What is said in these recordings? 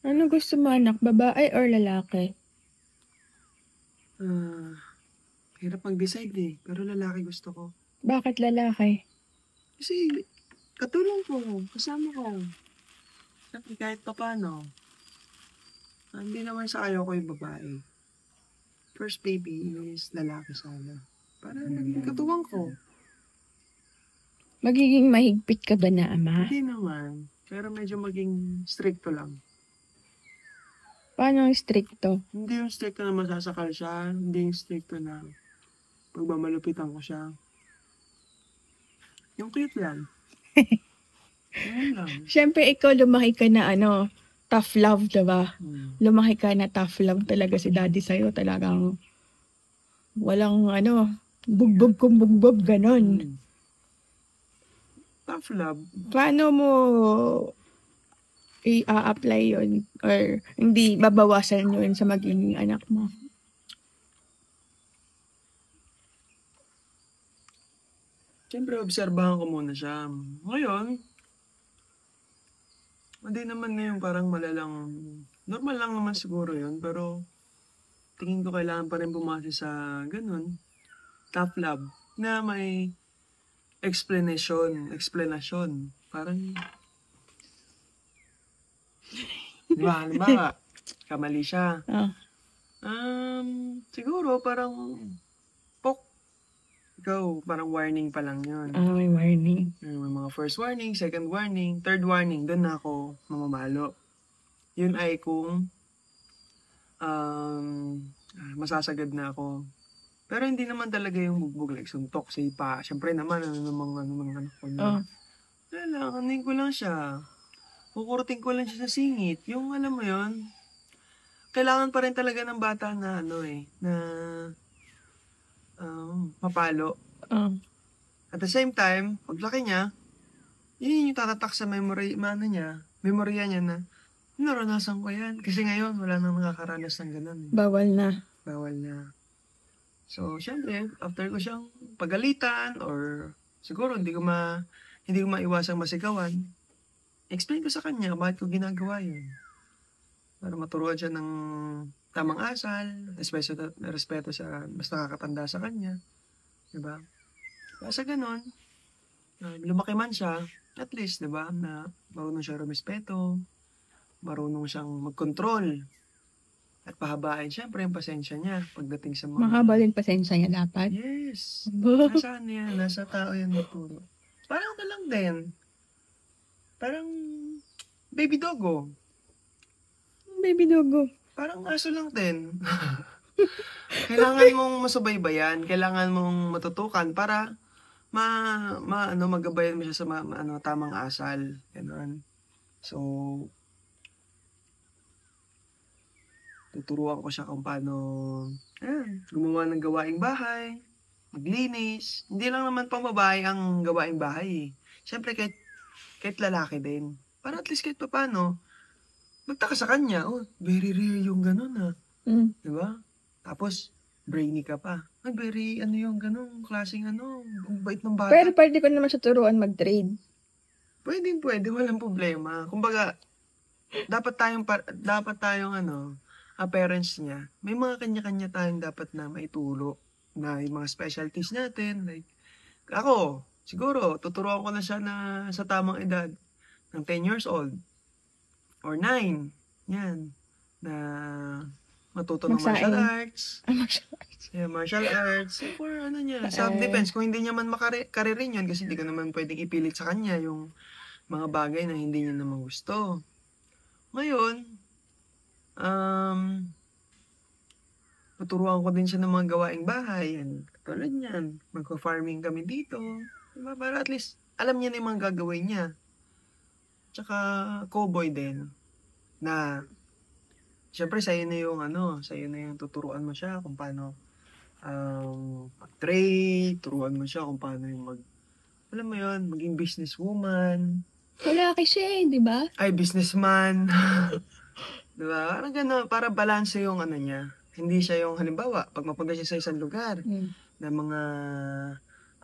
Ano gusto mo anak, babae or lalaki? Hirap mag-decide eh. Pero lalaki gusto ko. Bakit lalaki? Kasi katulong ko, kasama ko. Siyempre kahit pa paano. Hindi naman sa ayaw ko yung babae. First baby is lalaki sana. Para naging katuwang ko. Magiging mahigpit ka ba na ama? Hindi naman. Pero medyo maging stricto lang. Paano ang stricto? Hindi yung stricto na masasakal siya. Hindi yung stricto na pagmamalupitan ko siya. Yung cute lang. Ayun lang. Siyempre ikaw lumaki ka na tough love, diba? Lumaki ka na tough love talaga si daddy sa'yo. Talagang walang bugbog kung bugbog, ganon. Tough love. Paano mo i-apply yun? Or hindi babawasan yun sa magiging anak mo? Siyempre, obserbahan ko muna siya. Ngayon, hindi naman na yung parang malalang, normal lang naman siguro yun, pero tingin ko kailangan pa rin bumase sa ganun, tough love, na may explanation. Parang, di ba, halimbawa, kamali siya. Siguro parang, ikaw, parang warning pa lang yun. May warning. May mga first warning, second warning, third warning, doon na ako mamamalo. Yun ay kung masasagad na ako. Pero hindi naman talaga yung bugbog, like suntok, sipa. Siyempre naman, ano anak ko na. Anin ko lang siya. Kukurutin ko lang siya sa singit. Yung alam mo yun, kailangan pa rin talaga ng bata na mapalo. At the same time, paglaki niya, yun yung tatatak sa memorya niya na, naranasan ko yan. Kasi ngayon, wala nang nakakaranas ng ganun. Bawal na. So, syempre, after ko siyang pagalitan or siguro hindi ko maiwasang masigawan, explain ko sa kanya bakit ko ginagawa yun. Para maturuan siya ng tamang asal, respeto sa mas nakakatanda sa kanya. Diba? Sa ganun, lumaki man siya, at least, diba, na marunong siya rumispeto, marunong siyang mag-control, at pahabain, syempre, yung pasensya niya pagdating sa mga... Mahaba din pasensya niya dapat? Yes. Nasa yan, nasa tao yan magturo. Parang lang din. Parang baby dogo. Baby dogo. Parang aso lang din. Kailangan mong masubaybayan, kailangan mong matutukan para magabayan mo siya sa tamang asal. Ganun. So, tuturuan ko siya kung paano gumawa ng gawaing bahay, maglinis. Hindi lang naman pang babae ang gawaing bahay. Siyempre, kahit lalaki din. Para at least kahit pa paano, magtaka sa kanya, very rare yung ganun Diba? Tapos, brainy ka pa. Very, yung ganun, klaseng ang bait ng bata. Pero pwede ko naman siya turuan mag-trade. Pwede, walang problema. Kumbaga, dapat tayong parents niya, may mga kanya-kanya tayong dapat na maituro na yung mga specialties natin. Like, ako, siguro, tuturuan ko na siya na sa tamang edad ng 10 years old or 9. Yan. Na matuto ng martial arts. Martial arts. Or self-defense. Kung hindi niya man makaririn yun, kasi hindi ko naman pwedeng ipilit sa kanya yung mga bagay na hindi niya naman gusto. Ngayon, tuturuan ko din siya ng mga gawaing bahay. Tulad niyan, magpa-farming kami dito. Diba? Para at least, alam niya na yung mga gagawin niya. Tsaka, cowboy din. Na, syempre, sa'yo na yung tuturuan mo siya kung paano mag-trade, turuan mo siya kung paano yung alam mo yun, maging businesswoman. Lalaki siya di ba? Ay, businessman. Diba? Parang gano'n, para balance yung niya. Hindi siya yung, halimbawa, pag mapunta siya sa isang lugar, na mga,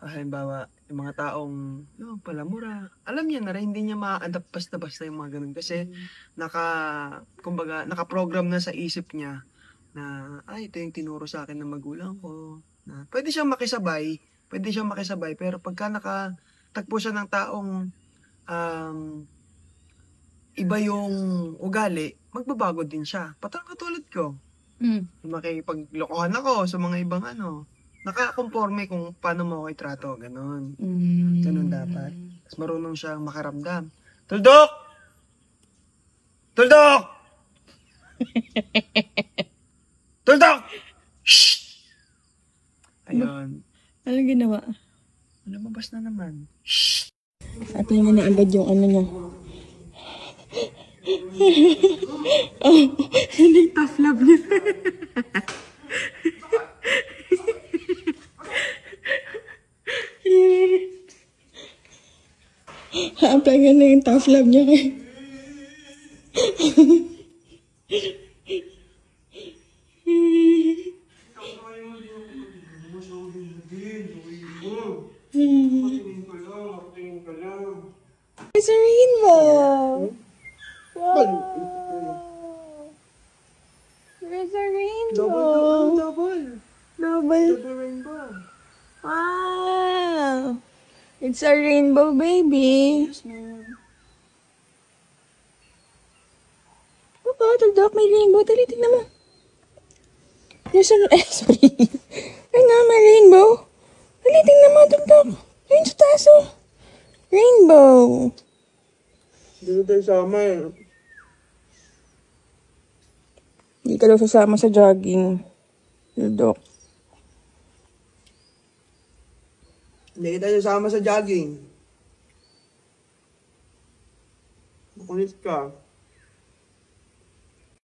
halimbawa, Yung mga taong, yung palamura. Alam niya na rin, hindi niya ma-adapt basta-basta yung mga ganun. Kasi, naka-program na sa isip niya na, ito yung tinuro sa akin ng magulang ko. Na, pwede siyang makisabay, pero pagka nakatagpo siya ng taong iba yung ugali, magbabago din siya. Parang katulad ko. Makipaglokohan ako sa mga ibang nakakonforme kung paano mo ako itrato, ganon. Ganon dapat. Mas marunong siyang makaramdam. Tuldok! Tuldok! Tuldok! Shh! Ayun. Anong ginawa? Lumabas na naman. At niya na agad yung ano niya. Oh, yun yung tough love niya. Apply nga na yung tough love niya kay. It's a rainbow! Wow! There's a rainbow! Double rainbow. Wow! It's a rainbow, baby! Yes, ma'am. Oo, Tuldok, may rainbow. Dali, tignan mo. There's a... sorry. Ano, may rainbow? Dali, tignan mo, Tuldok. Ayun sa taas, oh. Rainbow. Dito tayo sama Hindi ka daw sasama sa jogging. Tuldok. Hindi tayo sama sa jogging. Makulit ka.